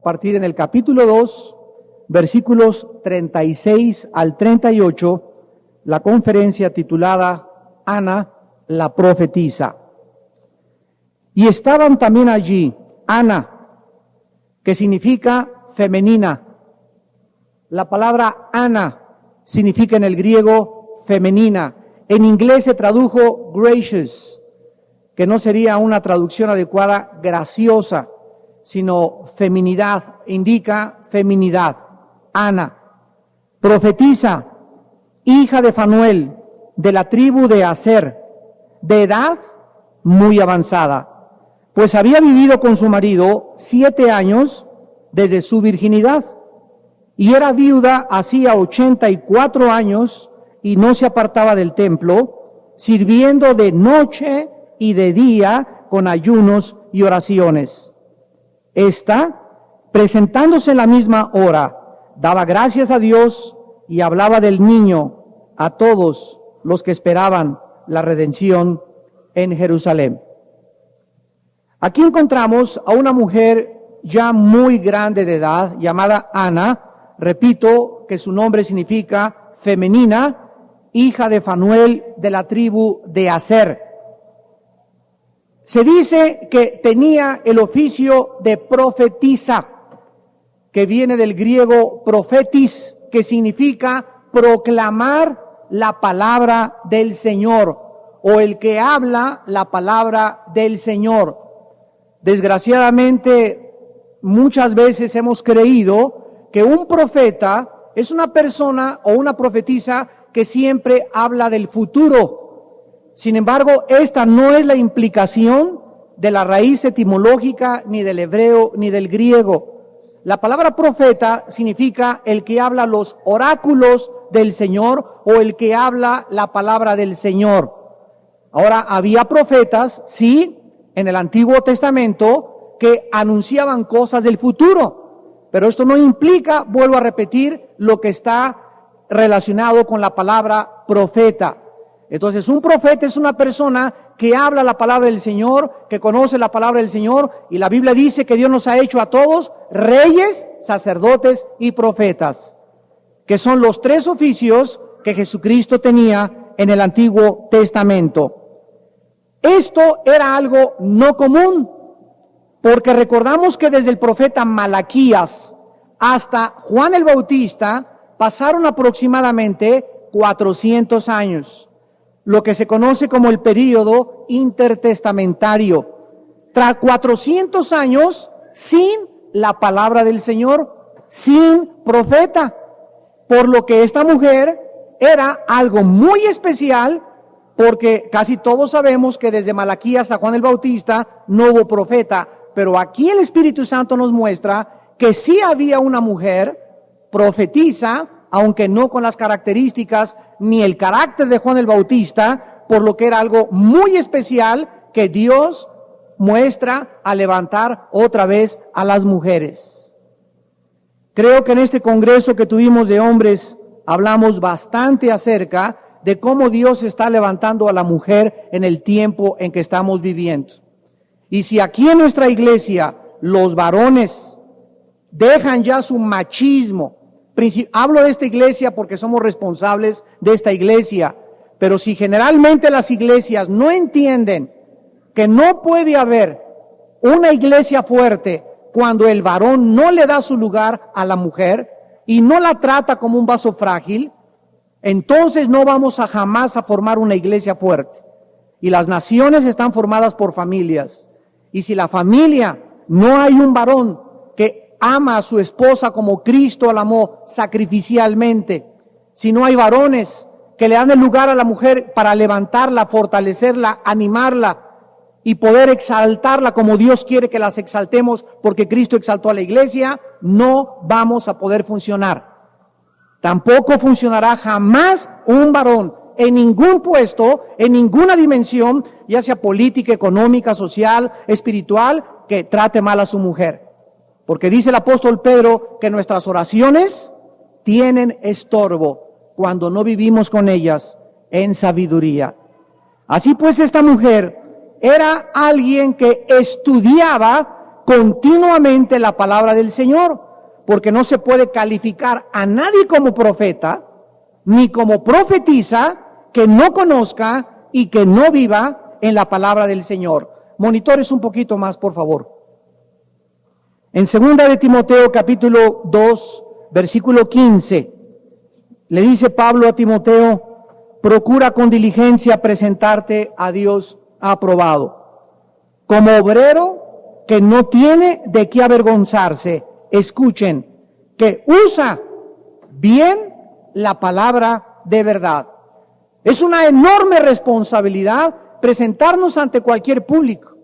Partir en el capítulo 2, versículos 36 al 38, la conferencia titulada Ana, la profetisa. Y estaban también allí Ana, que significa femenina. La palabra Ana significa en el griego femenina. En inglés se tradujo gracious, que no sería una traducción adecuada, graciosa, sino feminidad, indica feminidad. Ana, profetisa, hija de Fanuel, de la tribu de Aser, de edad muy avanzada, pues había vivido con su marido 7 años desde su virginidad, y era viuda hacía 84 años, y no se apartaba del templo, sirviendo de noche y de día con ayunos y oraciones. Esta, presentándose en la misma hora, daba gracias a Dios y hablaba del niño a todos los que esperaban la redención en Jerusalén. Aquí encontramos a una mujer ya muy grande de edad, llamada Ana. Repito que su nombre significa femenina, hija de Fanuel de la tribu de Aser. Se dice que tenía el oficio de profetisa, que viene del griego profetis, que significa proclamar la palabra del Señor, o el que habla la palabra del Señor. Desgraciadamente, muchas veces hemos creído que un profeta es una persona o una profetisa que siempre habla del futuro. Sin embargo, esta no es la implicación de la raíz etimológica ni del hebreo ni del griego. La palabra profeta significa el que habla los oráculos del Señor o el que habla la palabra del Señor. Ahora, había profetas, sí, en el Antiguo Testamento que anunciaban cosas del futuro, pero esto no implica, vuelvo a repetir, lo que está relacionado con la palabra profeta. Entonces, un profeta es una persona que habla la palabra del Señor, que conoce la palabra del Señor, y la Biblia dice que Dios nos ha hecho a todos reyes, sacerdotes y profetas, que son los 3 oficios que Jesucristo tenía en el Antiguo Testamento. Esto era algo no común, porque recordamos que desde el profeta Malaquías hasta Juan el Bautista pasaron aproximadamente 400 años. Lo que se conoce como el período intertestamentario. Tras 400 años sin la palabra del Señor, sin profeta. Por lo que esta mujer era algo muy especial, porque casi todos sabemos que desde Malaquías a Juan el Bautista no hubo profeta, pero aquí el Espíritu Santo nos muestra que sí había una mujer profetisa, aunque no con las características ni el carácter de Juan el Bautista, por lo que era algo muy especial que Dios muestra a levantar otra vez a las mujeres. Creo que en este congreso que tuvimos de hombres hablamos bastante acerca de cómo Dios está levantando a la mujer en el tiempo en que estamos viviendo. Y si aquí en nuestra iglesia los varones dejan ya su machismo, hablo de esta iglesia porque somos responsables de esta iglesia, pero si generalmente las iglesias no entienden que no puede haber una iglesia fuerte cuando el varón no le da su lugar a la mujer y no la trata como un vaso frágil, entonces no vamos a jamás a formar una iglesia fuerte. Y las naciones están formadas por familias. Y si la familia no hay un varón que ama a su esposa como Cristo la amó sacrificialmente, si no hay varones que le dan el lugar a la mujer para levantarla, fortalecerla, animarla y poder exaltarla como Dios quiere que las exaltemos porque Cristo exaltó a la iglesia, no vamos a poder funcionar. Tampoco funcionará jamás un varón en ningún puesto, en ninguna dimensión, ya sea política, económica, social, espiritual, que trate mal a su mujer. Porque dice el apóstol Pedro que nuestras oraciones tienen estorbo cuando no vivimos con ellas en sabiduría. Así pues, esta mujer era alguien que estudiaba continuamente la palabra del Señor, porque no se puede calificar a nadie como profeta, ni como profetisa, que no conozca y que no viva en la palabra del Señor. Monitores un poquito más, por favor. En 2 de Timoteo, capítulo 2, versículo 15, le dice Pablo a Timoteo: procura con diligencia presentarte a Dios aprobado, como obrero que no tiene de qué avergonzarse. Escuchen, que usa bien la palabra de verdad. Es una enorme responsabilidad presentarnos ante cualquier público.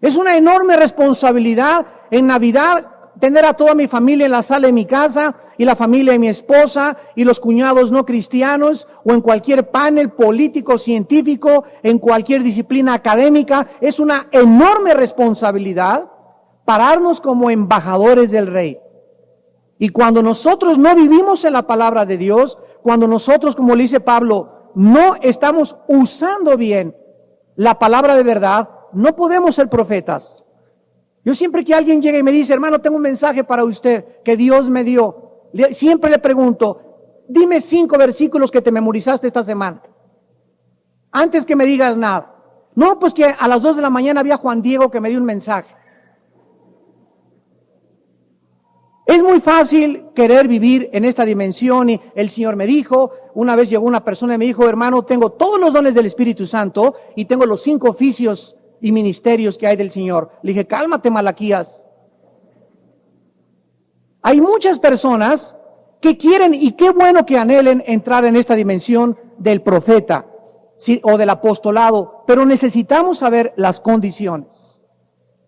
Es una enorme responsabilidad en Navidad tener a toda mi familia en la sala de mi casa, y la familia de mi esposa, y los cuñados no cristianos, o en cualquier panel político, científico, en cualquier disciplina académica. Es una enorme responsabilidad pararnos como embajadores del Rey. Y cuando nosotros no vivimos en la palabra de Dios, cuando nosotros, como le dice Pablo, no estamos usando bien la palabra de verdad, no podemos ser profetas. Yo siempre que alguien llega y me dice: hermano, tengo un mensaje para usted que Dios me dio, siempre le pregunto: dime 5 versículos que te memorizaste esta semana, antes que me digas nada. No, pues que a las 2 de la mañana había Juan Diego que me dio un mensaje. Es muy fácil querer vivir en esta dimensión, y el Señor me dijo, una vez llegó una persona y me dijo: hermano, tengo todos los dones del Espíritu Santo y tengo los 5 oficios y ministerios que hay del Señor. Le dije: cálmate, Malaquías. Hay muchas personas que quieren, y qué bueno que anhelen, entrar en esta dimensión del profeta, ¿sí?, o del apostolado, pero necesitamos saber las condiciones.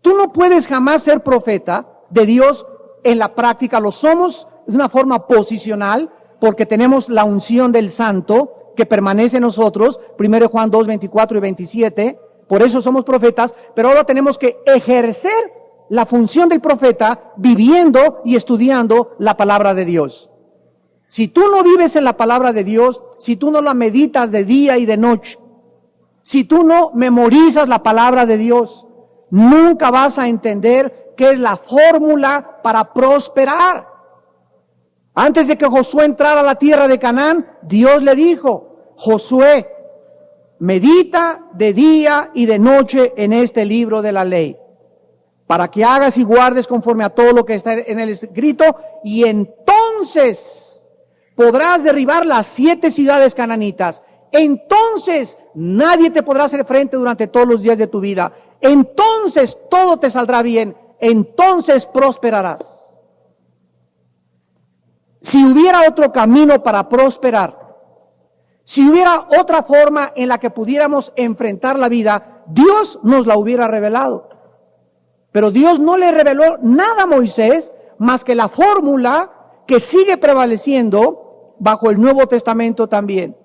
Tú no puedes jamás ser profeta de Dios en la práctica. Lo somos de una forma posicional, porque tenemos la unción del Santo que permanece en nosotros, 1 Juan 2, 24 y 27, por eso somos profetas, pero ahora tenemos que ejercer la función del profeta viviendo y estudiando la palabra de Dios. Si tú no vives en la palabra de Dios, si tú no la meditas de día y de noche, si tú no memorizas la palabra de Dios, nunca vas a entender qué es la fórmula para prosperar. Antes de que Josué entrara a la tierra de Canaán, Dios le dijo: Josué, medita de día y de noche en este libro de la ley, para que hagas y guardes conforme a todo lo que está en el escrito, y entonces podrás derribar las 7 ciudades cananitas. Entonces nadie te podrá hacer frente durante todos los días de tu vida. Entonces todo te saldrá bien. Entonces prosperarás. Si hubiera otro camino para prosperar, si hubiera otra forma en la que pudiéramos enfrentar la vida, Dios nos la hubiera revelado. Pero Dios no le reveló nada a Moisés más que la fórmula que sigue prevaleciendo bajo el Nuevo Testamento también.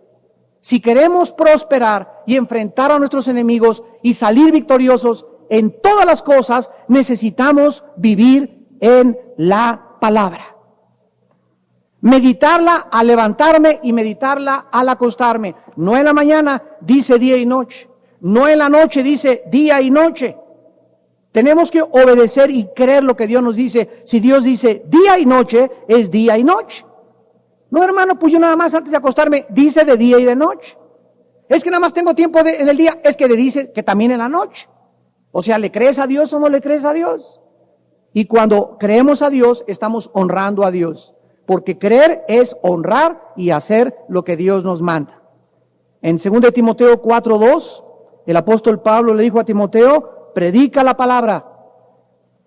Si queremos prosperar y enfrentar a nuestros enemigos y salir victoriosos en todas las cosas, necesitamos vivir en la palabra. Meditarla al levantarme y meditarla al acostarme. No en la mañana, dice día y noche. No en la noche, dice día y noche. Tenemos que obedecer y creer lo que Dios nos dice. Si Dios dice día y noche, es día y noche. No, hermano, pues yo nada más antes de acostarme, dice de día y de noche. Es que nada más tengo tiempo en el día, es que le dice que también en la noche. O sea, ¿le crees a Dios o no le crees a Dios? Y cuando creemos a Dios, estamos honrando a Dios. Porque creer es honrar y hacer lo que Dios nos manda. En 2 Timoteo 4:2, el apóstol Pablo le dijo a Timoteo: predica la palabra,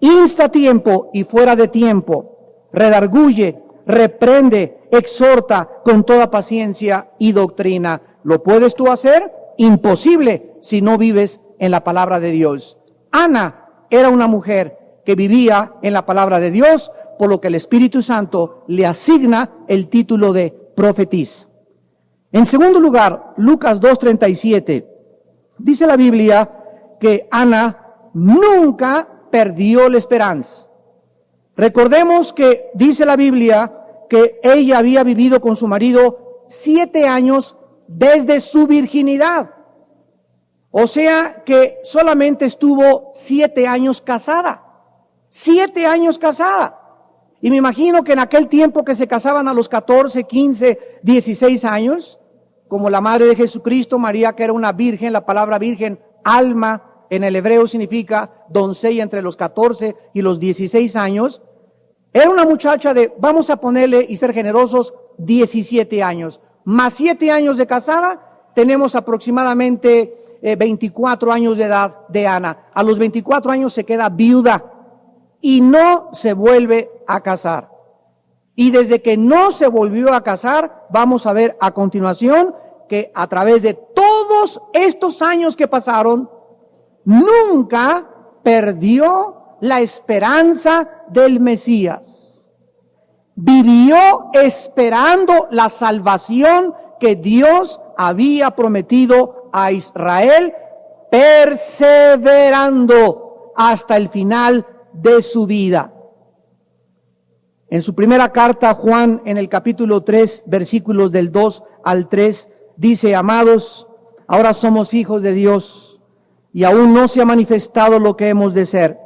insta a tiempo y fuera de tiempo, redarguye, reprende, exhorta con toda paciencia y doctrina. ¿Lo puedes tú hacer? Imposible si no vives en la palabra de Dios. Ana era una mujer que vivía en la palabra de Dios, por lo que el Espíritu Santo le asigna el título de profetisa. En segundo lugar, Lucas 2:37, dice la Biblia que Ana nunca perdió la esperanza. Recordemos que dice la Biblia que ella había vivido con su marido 7 años desde su virginidad. O sea que solamente estuvo 7 años casada. 7 años casada. Y me imagino que en aquel tiempo que se casaban a los 14, 15, 16 años, como la madre de Jesucristo, María, que era una virgen, la palabra virgen, alma, en el hebreo significa doncella entre los 14 y los 16 años. Era una muchacha de, vamos a ponerle y ser generosos, 17 años. Más 7 años de casada, tenemos aproximadamente 24 años de edad de Ana. A los 24 años se queda viuda y no se vuelve a casar. Y desde que no se volvió a casar, vamos a ver a continuación que a través de todos estos años que pasaron, nunca perdió la esperanza del Mesías. Vivió esperando la salvación que Dios había prometido a Israel, perseverando hasta el final de su vida. En su primera carta, Juan, en el capítulo 3, versículos del 2 al 3, dice: amados, ahora somos hijos de Dios, y aún no se ha manifestado lo que hemos de ser,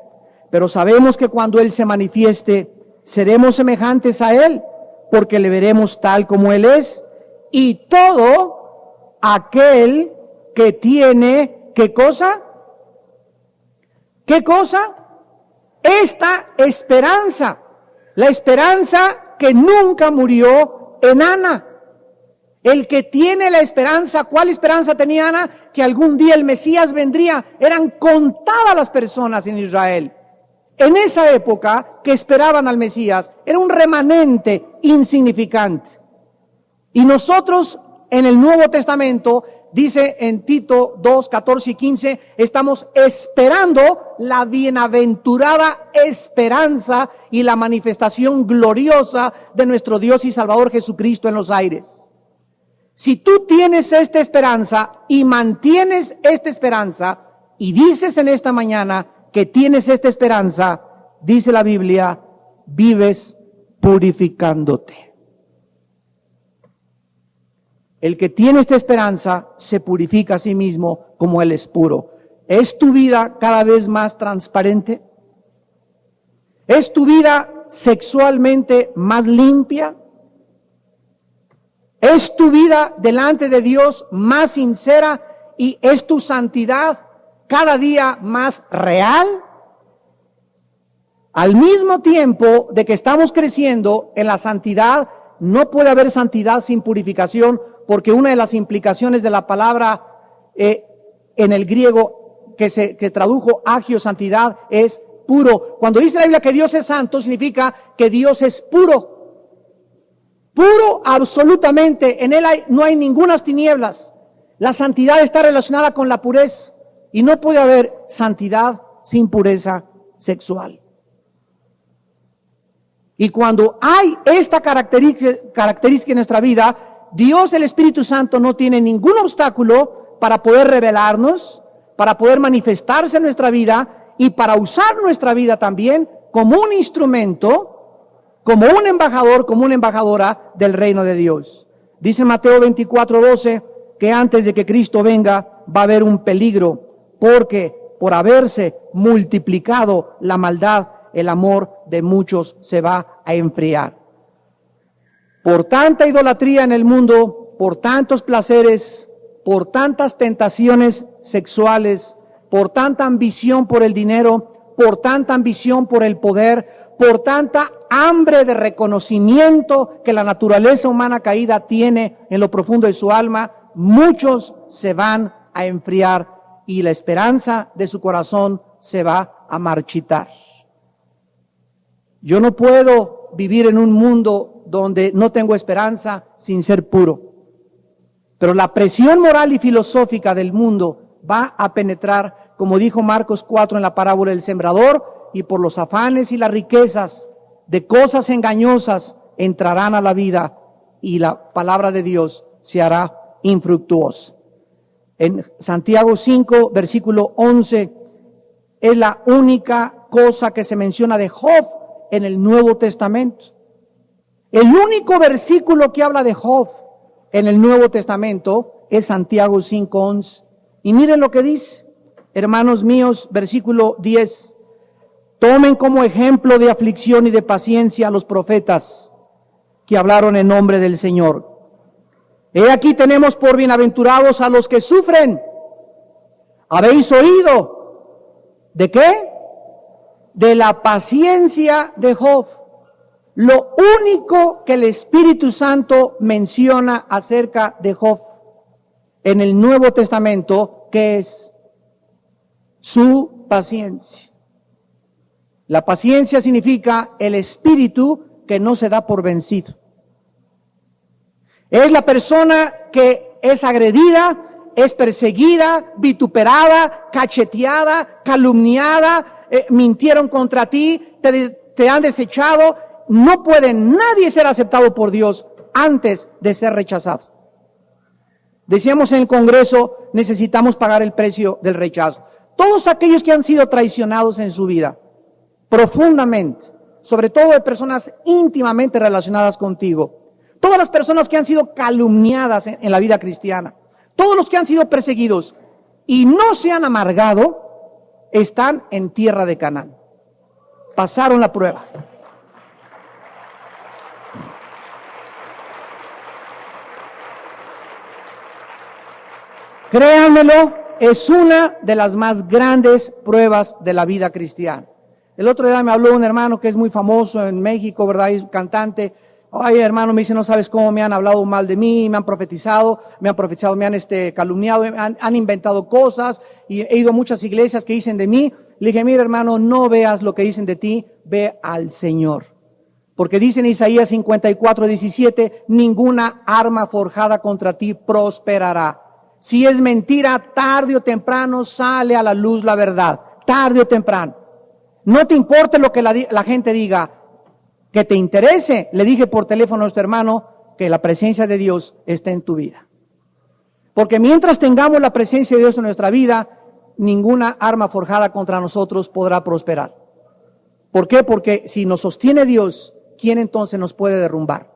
pero sabemos que cuando Él se manifieste, seremos semejantes a Él, porque le veremos tal como Él es. Y todo aquel que tiene, ¿qué cosa? ¿Qué cosa? Esta esperanza, la esperanza que nunca murió en Ana. El que tiene la esperanza, ¿cuál esperanza tenía Ana? Que algún día el Mesías vendría. Eran contadas las personas en Israel. En esa época que esperaban al Mesías, era un remanente insignificante. Y nosotros en el Nuevo Testamento, dice en Tito 2, 14 y 15, estamos esperando la bienaventurada esperanza y la manifestación gloriosa de nuestro Dios y Salvador Jesucristo en los aires. Si tú tienes esta esperanza y mantienes esta esperanza y dices en esta mañana que tienes esta esperanza, dice la Biblia, vives purificándote. El que tiene esta esperanza se purifica a sí mismo como Él es puro. ¿Es tu vida cada vez más transparente? ¿Es tu vida sexualmente más limpia? ¿Es tu vida delante de Dios más sincera y es tu santidad cada día más real? Al mismo tiempo de que estamos creciendo en la santidad, no puede haber santidad sin purificación, porque una de las implicaciones de la palabra en el griego que tradujo agio, santidad, es puro. Cuando dice la Biblia que Dios es santo, significa que Dios es puro. Puro absolutamente, en Él no hay ninguna tinieblas. La santidad está relacionada con la pureza y no puede haber santidad sin pureza sexual. Y cuando hay esta característica en nuestra vida, Dios, el Espíritu Santo, no tiene ningún obstáculo para poder revelarnos, para poder manifestarse en nuestra vida y para usar nuestra vida también como un instrumento, como un embajador, como una embajadora del reino de Dios. Dice Mateo 24:12 que antes de que Cristo venga va a haber un peligro, porque por haberse multiplicado la maldad, el amor de muchos se va a enfriar. Por tanta idolatría en el mundo, por tantos placeres, por tantas tentaciones sexuales, por tanta ambición por el dinero, por tanta ambición por el poder, por tanta hambre de reconocimiento que la naturaleza humana caída tiene en lo profundo de su alma, muchos se van a enfriar y la esperanza de su corazón se va a marchitar. Yo no puedo vivir en un mundo donde no tengo esperanza sin ser puro. Pero la presión moral y filosófica del mundo va a penetrar, como dijo Marcos 4 en la parábola del sembrador, y por los afanes y las riquezas de cosas engañosas entrarán a la vida y la palabra de Dios se hará infructuosa. En Santiago 5, versículo 11, es la única cosa que se menciona de Job en el Nuevo Testamento. El único versículo que habla de Job en el Nuevo Testamento es Santiago 5:11. Y miren lo que dice, hermanos míos, versículo 10. Tomen como ejemplo de aflicción y de paciencia a los profetas que hablaron en nombre del Señor. He aquí tenemos por bienaventurados a los que sufren. ¿Habéis oído? ¿De qué? De la paciencia de Job. Lo único que el Espíritu Santo menciona acerca de Job en el Nuevo Testamento, que es su paciencia. La paciencia significa el espíritu que no se da por vencido. Es la persona que es agredida, es perseguida, vituperada, cacheteada, calumniada, mintieron contra ti, te han desechado. No puede nadie ser aceptado por Dios antes de ser rechazado. Decíamos en el Congreso, necesitamos pagar el precio del rechazo. Todos aquellos que han sido traicionados en su vida, profundamente, sobre todo de personas íntimamente relacionadas contigo, todas las personas que han sido calumniadas en la vida cristiana, todos los que han sido perseguidos y no se han amargado, están en tierra de Canaán. Pasaron la prueba. Créanmelo, es una de las más grandes pruebas de la vida cristiana. El otro día me habló un hermano que es muy famoso en México, ¿verdad? Es cantante. Ay, hermano, me dice, no sabes cómo me han hablado mal de mí, me han profetizado, me han calumniado, han inventado cosas, y he ido a muchas iglesias que dicen de mí. Le dije, mira, hermano, no veas lo que dicen de ti, ve al Señor. Porque dice en Isaías 54:17, ninguna arma forjada contra ti prosperará. Si es mentira, tarde o temprano sale a la luz la verdad. Tarde o temprano. No te importe lo que la gente diga. Que te interese. Le dije por teléfono a nuestro hermano que la presencia de Dios esté en tu vida. Porque mientras tengamos la presencia de Dios en nuestra vida, ninguna arma forjada contra nosotros podrá prosperar. ¿Por qué? Porque si nos sostiene Dios, ¿quién entonces nos puede derrumbar?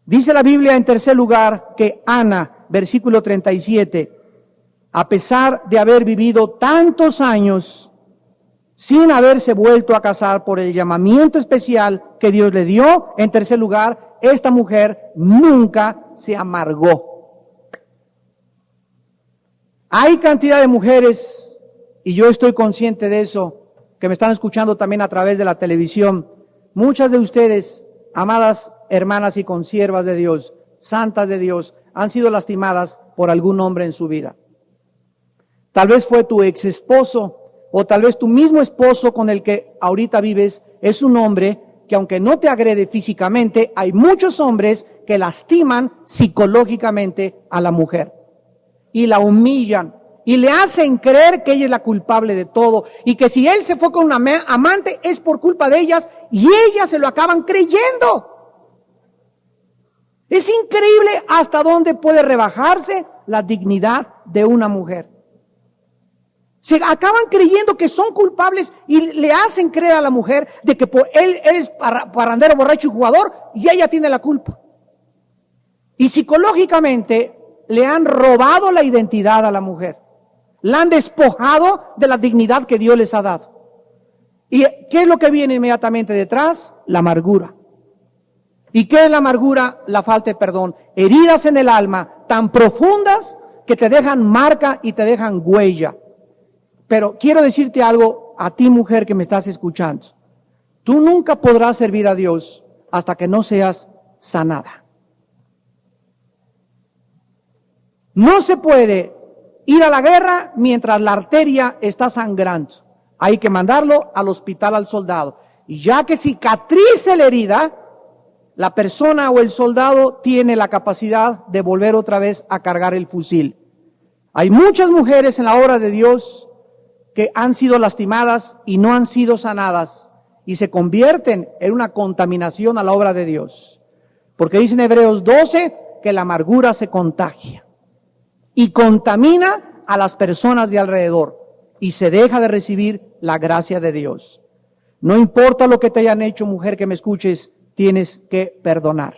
Dice la Biblia en tercer lugar que Ana, versículo 37, a pesar de haber vivido tantos años sin haberse vuelto a casar por el llamamiento especial que Dios le dio, en tercer lugar, esta mujer nunca se amargó. Hay cantidad de mujeres, y yo estoy consciente de eso, que me están escuchando también a través de la televisión. Muchas de ustedes, amadas hermanas y consiervas de Dios, santas de Dios, han sido lastimadas por algún hombre en su vida. Tal vez fue tu ex esposo, o tal vez tu mismo esposo con el que ahorita vives es un hombre que, aunque no te agrede físicamente, hay muchos hombres que lastiman psicológicamente a la mujer y la humillan y le hacen creer que ella es la culpable de todo y que si él se fue con una amante es por culpa de ellas y ellas se lo acaban creyendo. Es increíble hasta dónde puede rebajarse la dignidad de una mujer. Se acaban creyendo que son culpables y le hacen creer a la mujer de que él es parrandero, borracho y jugador y ella tiene la culpa. Y psicológicamente le han robado la identidad a la mujer. La han despojado de la dignidad que Dios les ha dado. ¿Y qué es lo que viene inmediatamente detrás? La amargura. ¿Y qué es la amargura? La falta de perdón. Heridas en el alma tan profundas que te dejan marca y te dejan huella. Pero quiero decirte algo a ti, mujer, que me estás escuchando. Tú nunca podrás servir a Dios hasta que no seas sanada. No se puede ir a la guerra mientras la arteria está sangrando. Hay que mandarlo al hospital al soldado. Y ya que cicatrice la herida, la persona o el soldado tiene la capacidad de volver otra vez a cargar el fusil. Hay muchas mujeres en la obra de Dios que han sido lastimadas y no han sido sanadas y se convierten en una contaminación a la obra de Dios. Porque dice en Hebreos 12 que la amargura se contagia y contamina a las personas de alrededor y se deja de recibir la gracia de Dios. No importa lo que te hayan hecho, mujer que me escuches, tienes que perdonar.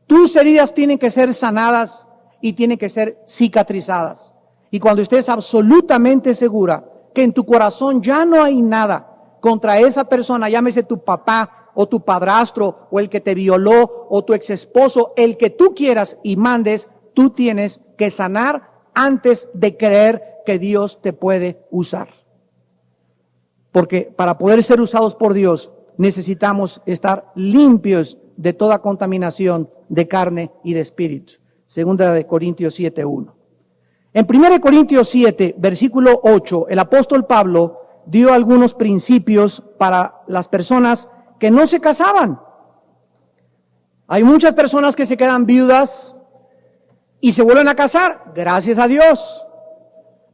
Tus heridas tienen que ser sanadas y tienen que ser cicatrizadas. Y cuando estés absolutamente segura que en tu corazón ya no hay nada, contra esa persona, llámese tu papá o tu padrastro o el que te violó o tu ex esposo, el que tú quieras y mandes, tú tienes que sanar antes de creer que Dios te puede usar. Porque para poder ser usados por Dios necesitamos estar limpios de toda contaminación de carne y de espíritu. Segunda de Corintios 7:1. En 1 Corintios 7, versículo 8, el apóstol Pablo dio algunos principios para las personas que no se casaban. Hay muchas personas que se quedan viudas y se vuelven a casar, gracias a Dios.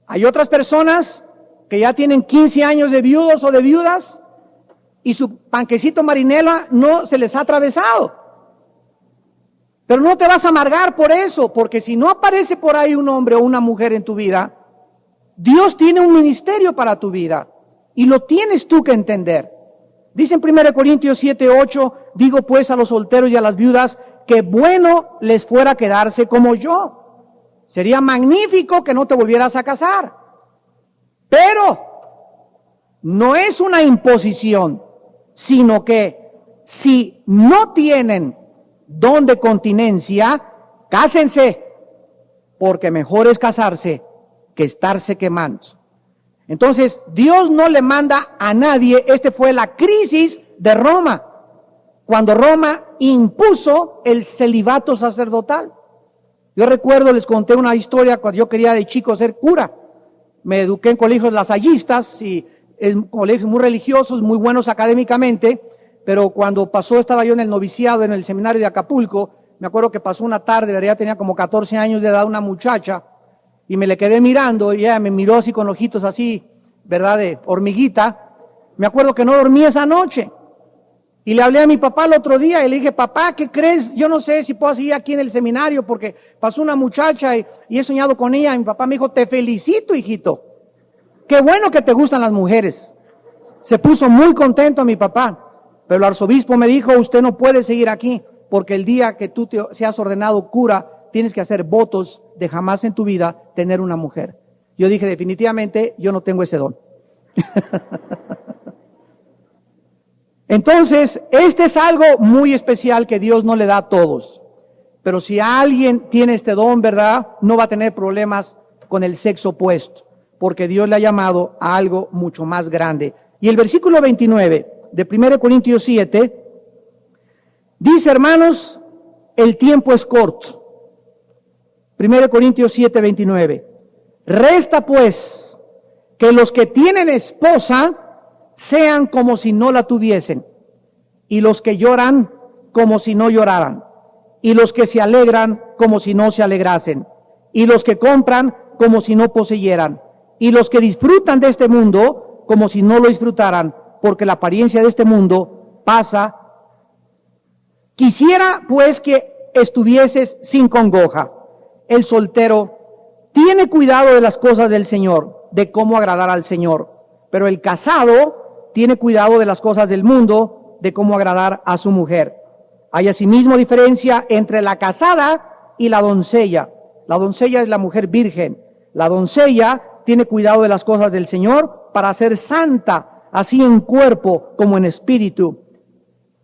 Hay otras personas que ya tienen 15 años de viudos o de viudas y su panquecito marinela no se les ha atravesado. Pero no te vas a amargar por eso, porque si no aparece por ahí un hombre o una mujer en tu vida, Dios tiene un ministerio para tu vida y lo tienes tú que entender. Dice en 1 Corintios 7:8, digo pues a los solteros y a las viudas que bueno les fuera quedarse como yo. Sería magnífico que no te volvieras a casar. Pero no es una imposición, sino que si no tienen don de continencia, cásense, porque mejor es casarse que estarse quemando. Entonces, Dios no le manda a nadie. Este fue la crisis de Roma, cuando Roma impuso el celibato sacerdotal. Yo recuerdo, les conté una historia cuando yo quería de chico ser cura. Me eduqué en colegios lasallistas y en colegios muy religiosos, muy buenos académicamente, pero cuando estaba yo en el noviciado, en el seminario de Acapulco, me acuerdo que pasó una tarde, ya tenía como 14 años de edad, una muchacha, y me le quedé mirando, y ella me miró así con ojitos así, ¿verdad?, de hormiguita. Me acuerdo que no dormí esa noche, y le hablé a mi papá el otro día, y le dije, papá, ¿qué crees? Yo no sé si puedo seguir aquí en el seminario, porque pasó una muchacha y he soñado con ella, y mi papá me dijo, te felicito, hijito, qué bueno que te gustan las mujeres. Se puso muy contento mi papá. Pero el arzobispo me dijo, usted no puede seguir aquí, porque el día que tú seas ordenado cura, tienes que hacer votos de jamás en tu vida tener una mujer. Yo dije, definitivamente, yo no tengo ese don. Entonces, este es algo muy especial que Dios no le da a todos. Pero si alguien tiene este don, ¿verdad?, no va a tener problemas con el sexo opuesto, porque Dios le ha llamado a algo mucho más grande. Y el versículo 29 de 1 Corintios 7, dice, hermanos, el tiempo es corto. 1 Corintios 7, 29. Resta pues que los que tienen esposa sean como si no la tuviesen, y los que lloran como si no lloraran, y los que se alegran como si no se alegrasen, y los que compran como si no poseyeran, y los que disfrutan de este mundo como si no lo disfrutaran, porque la apariencia de este mundo pasa. Quisiera pues que estuvieses sin congoja. El soltero tiene cuidado de las cosas del Señor, de cómo agradar al Señor, pero el casado tiene cuidado de las cosas del mundo, de cómo agradar a su mujer. Hay asimismo diferencia entre la casada y la doncella. La doncella es la mujer virgen. La doncella tiene cuidado de las cosas del Señor para ser santa, así en cuerpo como en espíritu.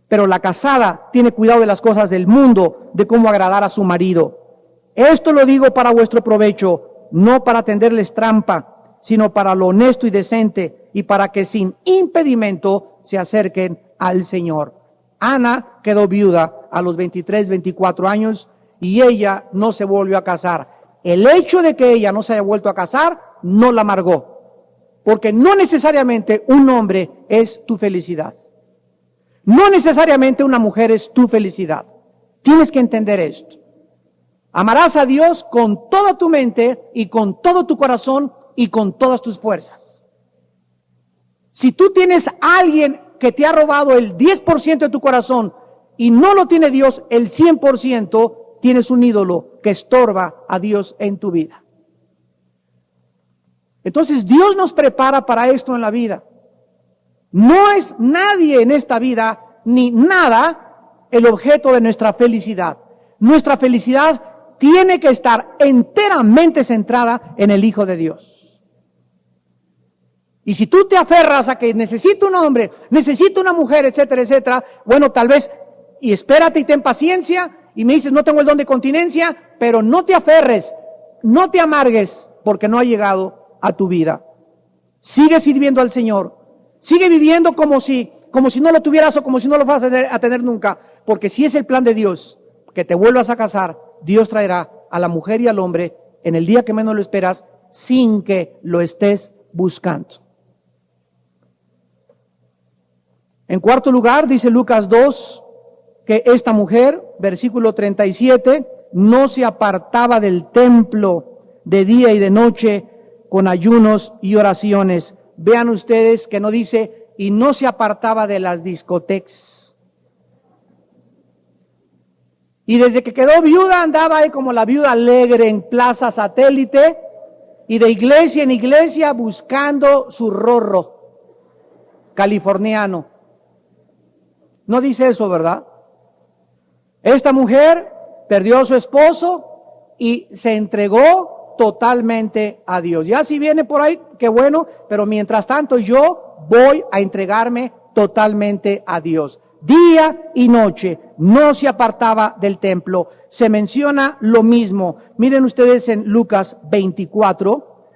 Pero la casada tiene cuidado de las cosas del mundo, de cómo agradar a su marido. Esto lo digo para vuestro provecho, no para tenderles trampa, sino para lo honesto y decente, y para que sin impedimento se acerquen al Señor. Ana quedó viuda a los 23, 24 años, y ella no se volvió a casar. El hecho de que ella no se haya vuelto a casar no la amargó, porque no necesariamente un hombre es tu felicidad. No necesariamente una mujer es tu felicidad. Tienes que entender esto. Amarás a Dios con toda tu mente y con todo tu corazón y con todas tus fuerzas. Si tú tienes a alguien que te ha robado el 10% de tu corazón y no lo tiene Dios el 100%, tienes un ídolo que estorba a Dios en tu vida. Entonces Dios nos prepara para esto en la vida. No es nadie en esta vida ni nada el objeto de nuestra felicidad. Nuestra felicidad tiene que estar enteramente centrada en el Hijo de Dios. Y si tú te aferras a que necesito un hombre, necesito una mujer, etcétera, etcétera, bueno, tal vez, y espérate y ten paciencia, y me dices, no tengo el don de continencia, pero no te aferres, no te amargues, porque no ha llegado a tu vida. Sigue sirviendo al Señor, sigue viviendo como si no lo tuvieras o como si no lo vas a tener nunca, porque si es el plan de Dios, que te vuelvas a casar, Dios traerá a la mujer y al hombre en el día que menos lo esperas, sin que lo estés buscando. En cuarto lugar, dice Lucas 2, que esta mujer, versículo 37, no se apartaba del templo de día y de noche con ayunos y oraciones. Vean ustedes que no dice, y no se apartaba de las discotecas. Y desde que quedó viuda andaba ahí como la viuda alegre en Plaza Satélite y de iglesia en iglesia buscando su rorro californiano. No dice eso, ¿verdad? Esta mujer perdió a su esposo y se entregó totalmente a Dios. Ya si viene por ahí, qué bueno, pero mientras tanto yo voy a entregarme totalmente a Dios. Día y noche, no se apartaba del templo. Se menciona lo mismo. Miren ustedes en Lucas 24,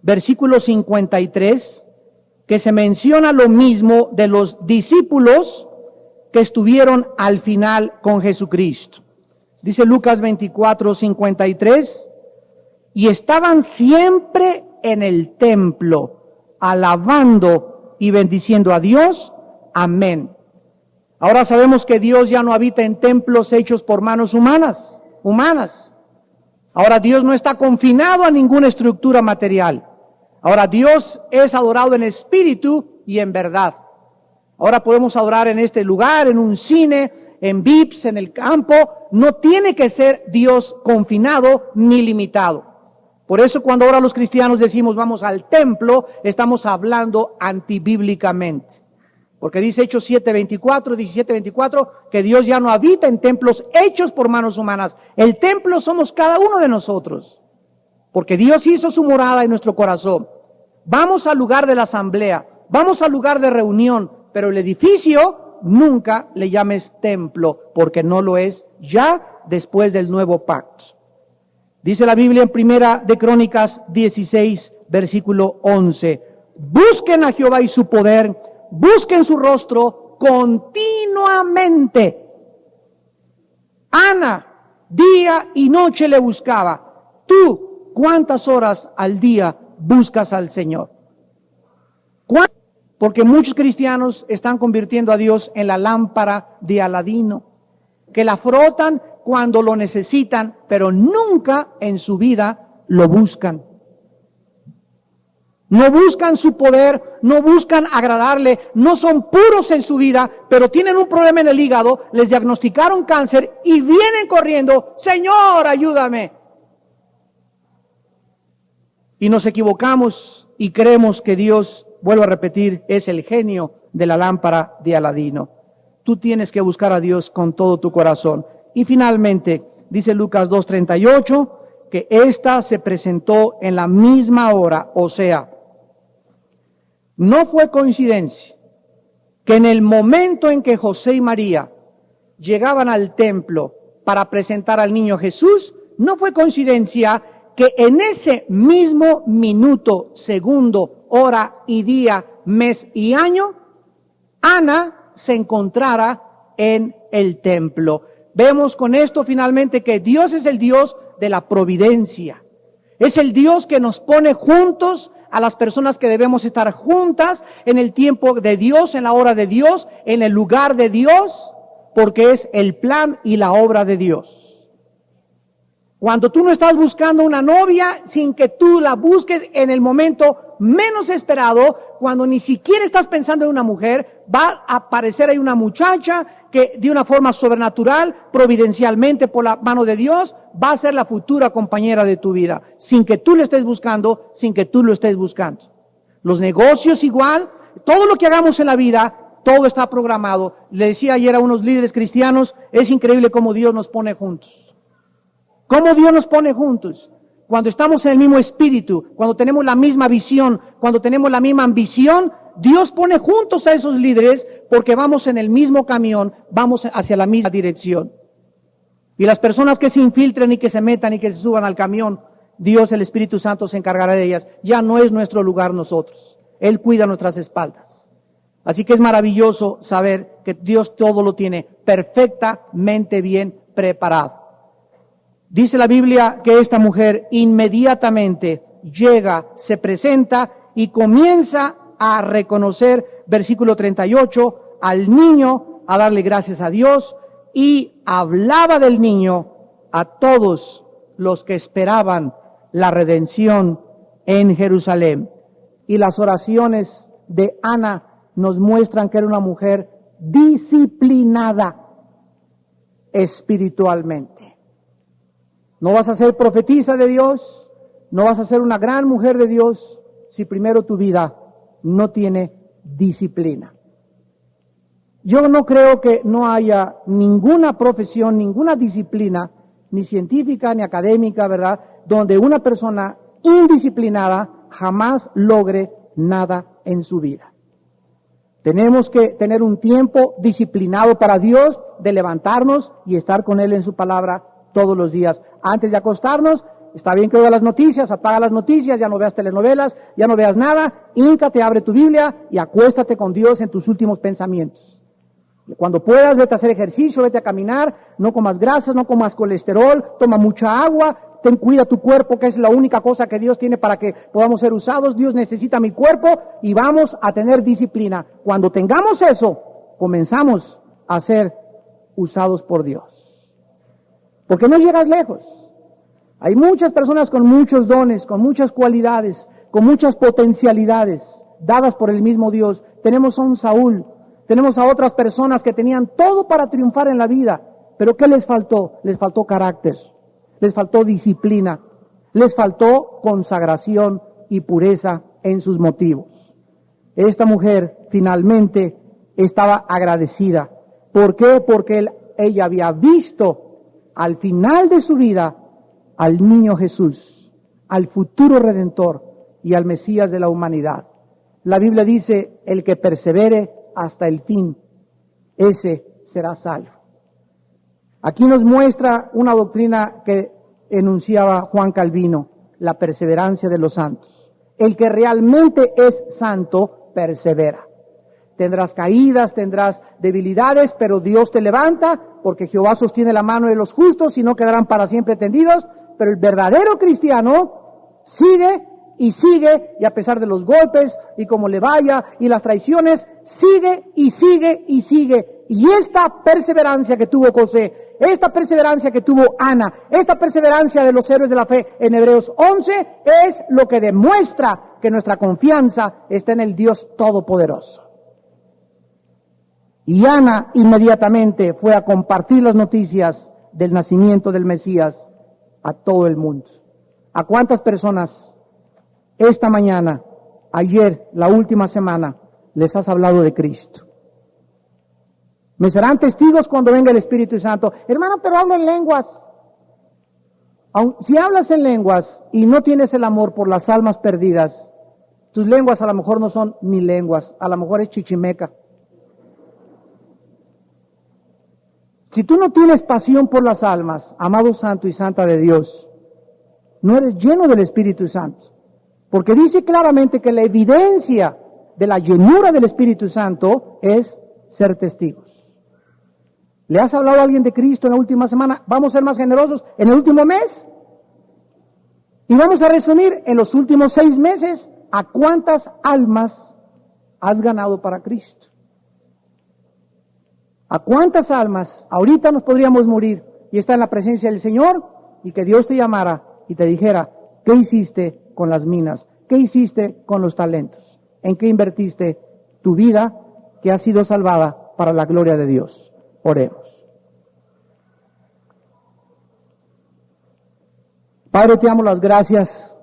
versículo 53, que se menciona lo mismo de los discípulos que estuvieron al final con Jesucristo. Dice Lucas 24, 53, y estaban siempre en el templo, alabando y bendiciendo a Dios. Amén. Ahora sabemos que Dios ya no habita en templos hechos por manos humanas. Ahora Dios no está confinado a ninguna estructura material. Ahora Dios es adorado en espíritu y en verdad. Ahora podemos adorar en este lugar, en un cine, en VIPs, en el campo. No tiene que ser Dios confinado ni limitado. Por eso cuando ahora los cristianos decimos vamos al templo, estamos hablando antibíblicamente. Porque dice Hechos 17:24, que Dios ya no habita en templos hechos por manos humanas. El templo somos cada uno de nosotros. Porque Dios hizo su morada en nuestro corazón. Vamos al lugar de la asamblea, vamos al lugar de reunión, pero el edificio nunca le llames templo, porque no lo es ya después del nuevo pacto. Dice la Biblia en Primera de Crónicas 16, versículo 11. Busquen a Jehová y su poder, busquen su rostro continuamente. Ana, día y noche le buscaba. Tú, ¿cuántas horas al día buscas al Señor? Porque muchos cristianos están convirtiendo a Dios en la lámpara de Aladino, que la frotan cuando lo necesitan, pero nunca en su vida lo buscan. No buscan su poder, no buscan agradarle, no son puros en su vida, pero tienen un problema en el hígado, les diagnosticaron cáncer y vienen corriendo, Señor, ayúdame. Y nos equivocamos y creemos que Dios, vuelvo a repetir, es el genio de la lámpara de Aladino. Tú tienes que buscar a Dios con todo tu corazón. Y finalmente, dice Lucas 2:38, que ésta se presentó en la misma hora, o sea, no fue coincidencia que en el momento en que José y María llegaban al templo para presentar al niño Jesús, no fue coincidencia que en ese mismo minuto, segundo, hora y día, mes y año, Ana se encontrara en el templo. Vemos con esto finalmente que Dios es el Dios de la providencia. Es el Dios que nos pone juntos a las personas que debemos estar juntas en el tiempo de Dios, en la hora de Dios, en el lugar de Dios, porque es el plan y la obra de Dios. Cuando tú no estás buscando una novia sin que tú la busques en el momento menos esperado, cuando ni siquiera estás pensando en una mujer, va a aparecer ahí una muchacha que de una forma sobrenatural, providencialmente por la mano de Dios, va a ser la futura compañera de tu vida, sin que tú lo estés buscando, sin que tú lo estés buscando. Los negocios igual, todo lo que hagamos en la vida, todo está programado. Le decía ayer a unos líderes cristianos, es increíble cómo Dios nos pone juntos. ¿Cómo Dios nos pone juntos? cuando estamos en el mismo espíritu, cuando tenemos la misma visión, cuando tenemos la misma ambición, Dios pone juntos a esos líderes porque vamos en el mismo camión, vamos hacia la misma dirección. Y las personas que se infiltren y que se metan y que se suban al camión, Dios, el Espíritu Santo, se encargará de ellas. Ya no es nuestro lugar nosotros. Él cuida nuestras espaldas. Así que es maravilloso saber que Dios todo lo tiene perfectamente bien preparado. Dice la Biblia que esta mujer inmediatamente llega, se presenta y comienza a reconocer, versículo 38, al niño, a darle gracias a Dios, y hablaba del niño a todos los que esperaban la redención en Jerusalén. Y las oraciones de Ana nos muestran que era una mujer disciplinada espiritualmente. No vas a ser profetisa de Dios, no vas a ser una gran mujer de Dios si primero tu vida no tiene disciplina. Yo no creo que no haya ninguna profesión, ninguna disciplina, ni científica ni académica, ¿verdad?, donde una persona indisciplinada jamás logre nada en su vida. Tenemos que tener un tiempo disciplinado para Dios, de levantarnos y estar con Él en su palabra todos los días. Antes de acostarnos, está bien que oigas las noticias, apaga las noticias, ya no veas telenovelas, ya no veas nada, híncate, abre tu Biblia y acuéstate con Dios en tus últimos pensamientos. Cuando puedas, vete a hacer ejercicio, vete a caminar, no comas grasas, no comas colesterol, toma mucha agua, cuida tu cuerpo, que es la única cosa que Dios tiene para que podamos ser usados. Dios necesita mi cuerpo y vamos a tener disciplina. Cuando tengamos eso, comenzamos a ser usados por Dios. Porque no llegas lejos. Hay muchas personas con muchos dones, con muchas cualidades, con muchas potencialidades dadas por el mismo Dios. Tenemos a un Saúl, tenemos a otras personas que tenían todo para triunfar en la vida, pero ¿qué les faltó? Les faltó carácter, les faltó disciplina, les faltó consagración y pureza en sus motivos. Esta mujer finalmente estaba agradecida. ¿Por qué? Porque ella había visto al final de su vida al niño Jesús, al futuro Redentor y al Mesías de la humanidad. La Biblia dice, el que persevere hasta el fin, ese será salvo. Aquí nos muestra una doctrina que enunciaba Juan Calvino, la perseverancia de los santos. El que realmente es santo, persevera. Tendrás caídas, tendrás debilidades, pero Dios te levanta, porque Jehová sostiene la mano de los justos y no quedarán para siempre tendidos. Pero el verdadero cristiano sigue y sigue, y a pesar de los golpes y como le vaya y las traiciones, sigue y sigue y sigue. Y esta perseverancia que tuvo José, esta perseverancia que tuvo Ana, esta perseverancia de los héroes de la fe en Hebreos 11 es lo que demuestra que nuestra confianza está en el Dios Todopoderoso. Y Ana inmediatamente fue a compartir las noticias del nacimiento del Mesías a todo el mundo. ¿A cuántas personas esta mañana, ayer, la última semana, les has hablado de Cristo? Me serán testigos cuando venga el Espíritu Santo. Hermano, pero hablo en lenguas. Si hablas en lenguas y no tienes el amor por las almas perdidas, tus lenguas a lo mejor no son ni lenguas, a lo mejor es chichimeca. Si tú no tienes pasión por las almas, amado santo y santa de Dios, no eres lleno del Espíritu Santo. Porque dice claramente que la evidencia de la llenura del Espíritu Santo es ser testigos. ¿Le has hablado a alguien de Cristo en la última semana? Vamos a ser más generosos en el último mes. Y vamos a resumir en los últimos 6 meses a cuántas almas has ganado para Cristo. ¿A cuántas almas ahorita nos podríamos morir y estar en la presencia del Señor y que Dios te llamara y te dijera, ¿qué hiciste con las minas? ¿Qué hiciste con los talentos? ¿En qué invertiste tu vida que ha sido salvada para la gloria de Dios? Oremos. Padre, te damos las gracias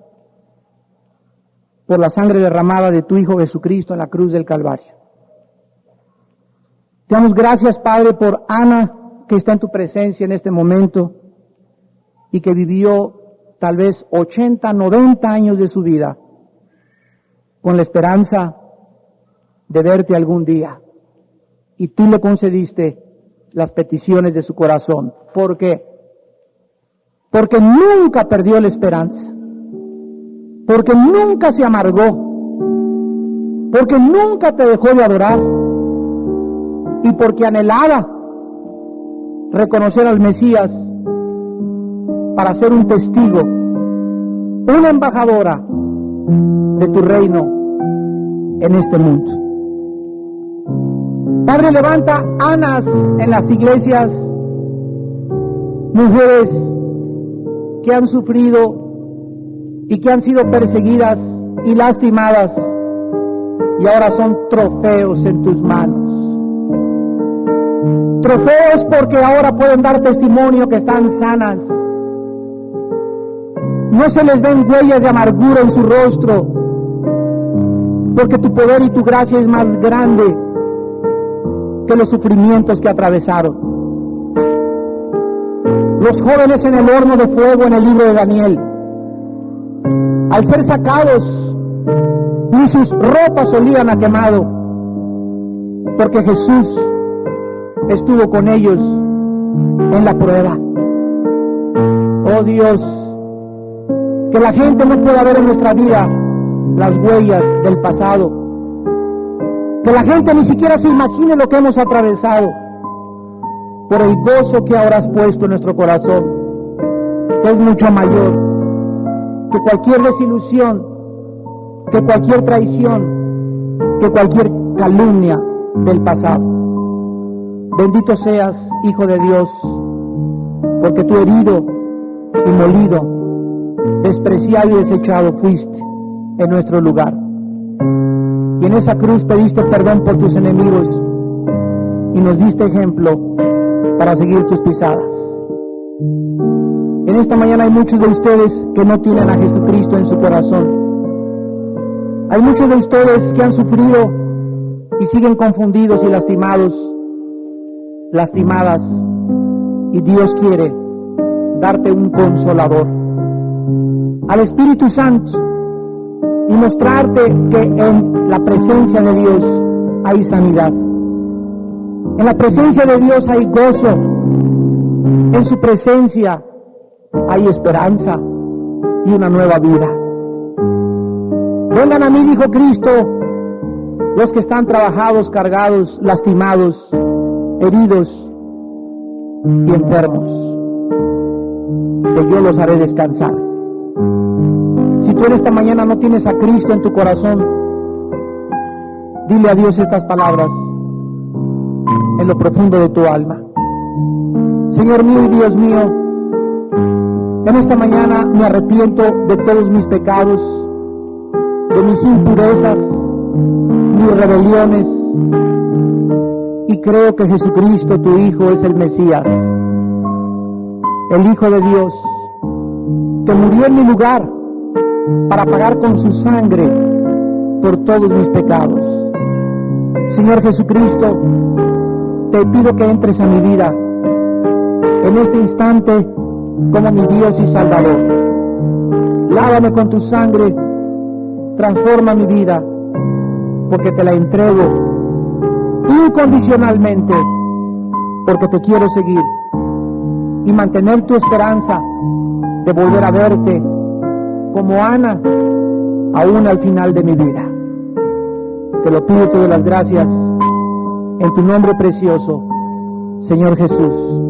por la sangre derramada de tu Hijo Jesucristo en la cruz del Calvario. Te damos gracias, Padre, por Ana, que está en tu presencia en este momento y que vivió tal vez 80, 90 años de su vida, con la esperanza de verte algún día. Y tú le concediste las peticiones de su corazón. ¿Por qué? Porque nunca perdió la esperanza, porque nunca se amargó, porque nunca te dejó de adorar y porque anhelaba reconocer al Mesías para ser un testigo, una embajadora de tu reino en este mundo. Padre, levanta Anas en las iglesias, mujeres que han sufrido y que han sido perseguidas y lastimadas y ahora son trofeos en tus manos. Trofeos porque ahora pueden dar testimonio que están sanas. No se les ven huellas de amargura en su rostro, porque tu poder y tu gracia es más grande que los sufrimientos que atravesaron. Los jóvenes en el horno de fuego en el libro de Daniel, al ser sacados, ni sus ropas olían a quemado, porque Jesús estuvo con ellos en la prueba. Oh Dios, que la gente no pueda ver en nuestra vida las huellas del pasado, que la gente ni siquiera se imagine lo que hemos atravesado, por el gozo que ahora has puesto en nuestro corazón, que es mucho mayor que cualquier desilusión, que cualquier traición, que cualquier calumnia del pasado. Bendito seas, Hijo de Dios, porque tú herido y molido, despreciado y desechado fuiste en nuestro lugar. Y en esa cruz pediste perdón por tus enemigos y nos diste ejemplo para seguir tus pisadas. En esta mañana hay muchos de ustedes que no tienen a Jesucristo en su corazón. Hay muchos de ustedes que han sufrido y siguen confundidos y lastimados, lastimadas, y Dios quiere darte un consolador, al Espíritu Santo, y mostrarte que en la presencia de Dios hay sanidad, en la presencia de Dios hay gozo, en su presencia hay esperanza y una nueva vida. Vengan a mí, dijo Cristo, los que están trabajados, cargados, lastimados, heridos y enfermos, que yo los haré descansar. Si tú en esta mañana no tienes a Cristo en tu corazón, dile a Dios estas palabras en lo profundo de tu alma. Señor mío y Dios mío, en esta mañana me arrepiento de todos mis pecados, de mis impurezas, mis rebeliones, y creo que Jesucristo, tu Hijo, es el Mesías, el Hijo de Dios, que murió en mi lugar para pagar con su sangre por todos mis pecados. Señor Jesucristo, te pido que entres a mi vida en este instante como mi Dios y Salvador. Lávame con tu sangre, transforma mi vida, porque te la entrego incondicionalmente, porque te quiero seguir y mantener tu esperanza de volver a verte como Ana, aún al final de mi vida. Te lo pido, te doy las gracias en tu nombre precioso, Señor Jesús.